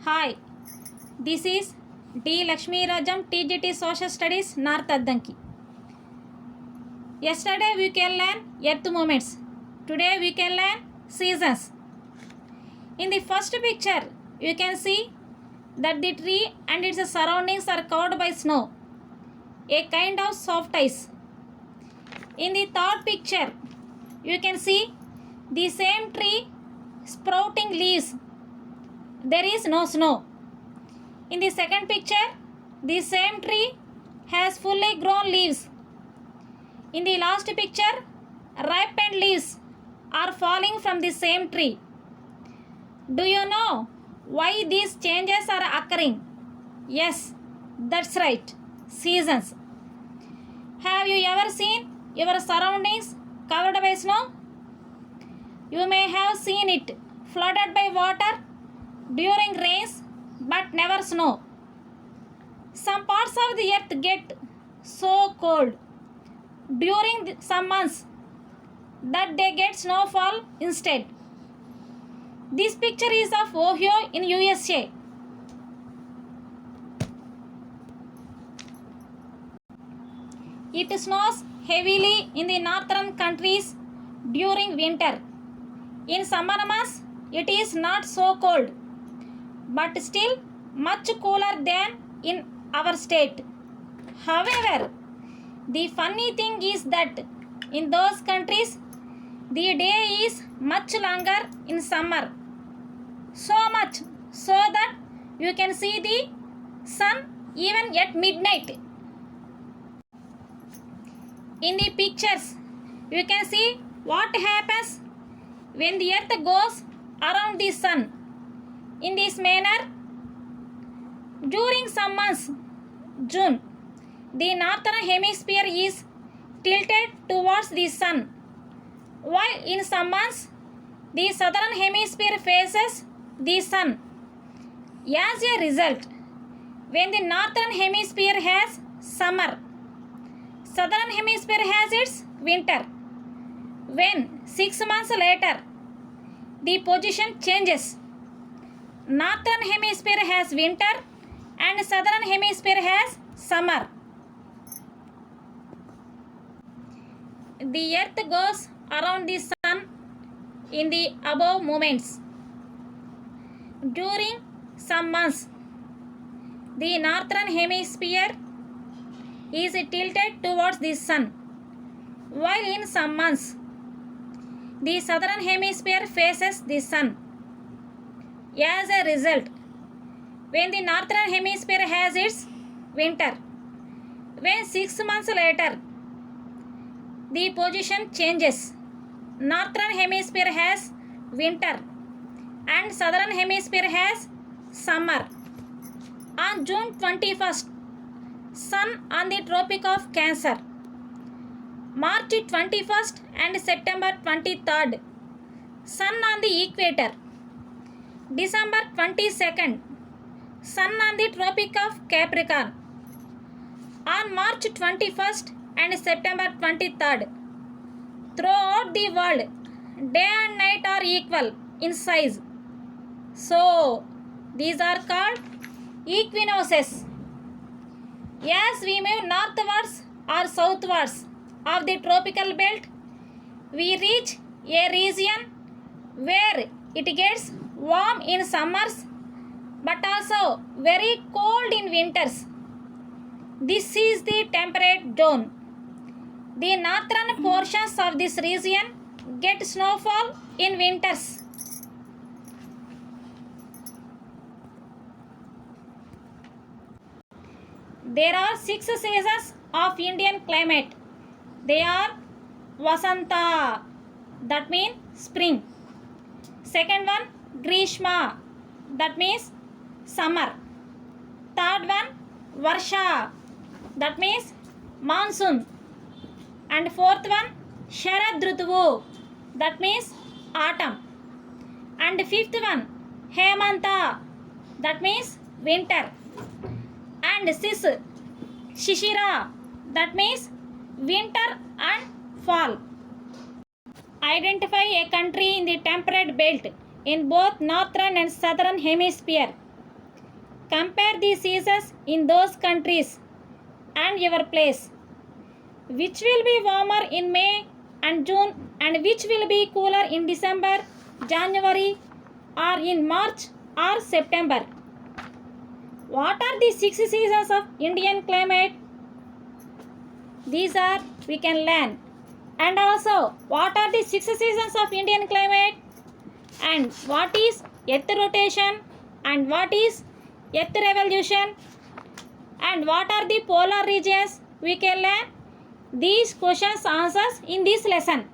Hi, this is D. Lakshmi Rajam, TGT Social Studies, North Addanki. Yesterday we can learn earth movements. Today we can learn seasons. In the first picture, you can see that the tree and its surroundings are covered by snow, a kind of soft ice. In the third picture, you can see the same tree sprouting leaves. There is no snow. In the second picture, the same tree has fully grown leaves. In the last picture, ripened leaves are falling from the same tree. Do you know why these changes are occurring? Yes, that's right, seasons. Have you ever seen your surroundings covered by snow? You may have seen it flooded by water during rains but never snow. Some parts of the earth get so cold during some months that they get snowfall instead. This picture is of Ohio in USA. It snows heavily in the northern countries during winter. In summer months, it is not so cold, but still much cooler than in our state. However, the funny thing is that in those countries, the day is much longer in summer. So much so that you can see the sun even at midnight. In the pictures, you can see what happens when the earth goes around the sun. In this manner, during some months, June, the northern hemisphere is tilted towards the sun, while in some months, the southern hemisphere faces the sun. As a result, when the northern hemisphere has summer, southern hemisphere has its winter. When 6 months later, the position changes. Northern hemisphere has winter and southern hemisphere has summer. The earth goes around the sun in the above moments. During some months, the northern hemisphere is tilted towards the sun, while in some months, the southern hemisphere faces the sun. As a result, when the northern hemisphere has its winter, when 6 months later, the position changes. Northern hemisphere has winter and southern hemisphere has summer. On June 21st, sun on the Tropic of Cancer. March 21st and September 23rd, sun on the equator. December 22nd, sun on the Tropic of Capricorn. On March 21st and September 23rd, throughout the world, day and night are equal in size. So, these are called equinoxes. As we move northwards or southwards of the tropical belt, we reach a region where it gets warm in summers but also very cold in winters. This is the temperate zone. The northern portions of this region get snowfall in winters. There are 6 seasons of Indian climate. They are Vasanta, that means spring. Second one, Grishma, that means summer. Third one, Varsha, that means monsoon. And fourth one, Sharad Rutuvu, that means autumn. And fifth one, Hemanta, that means winter. And sixth, Shishira, that means winter and fall. Identify a country in the temperate belt in both northern and southern hemisphere. Compare the seasons in those countries and your place. Which will be warmer in May and June, and which will be cooler in December, January, or in March or September? What are the 6 seasons of Indian climate? These are we can learn. And also, what are the 6 seasons of Indian climate? And what is earth rotation? And what is earth revolution? And what are the polar regions? We can learn these questions answers in this lesson.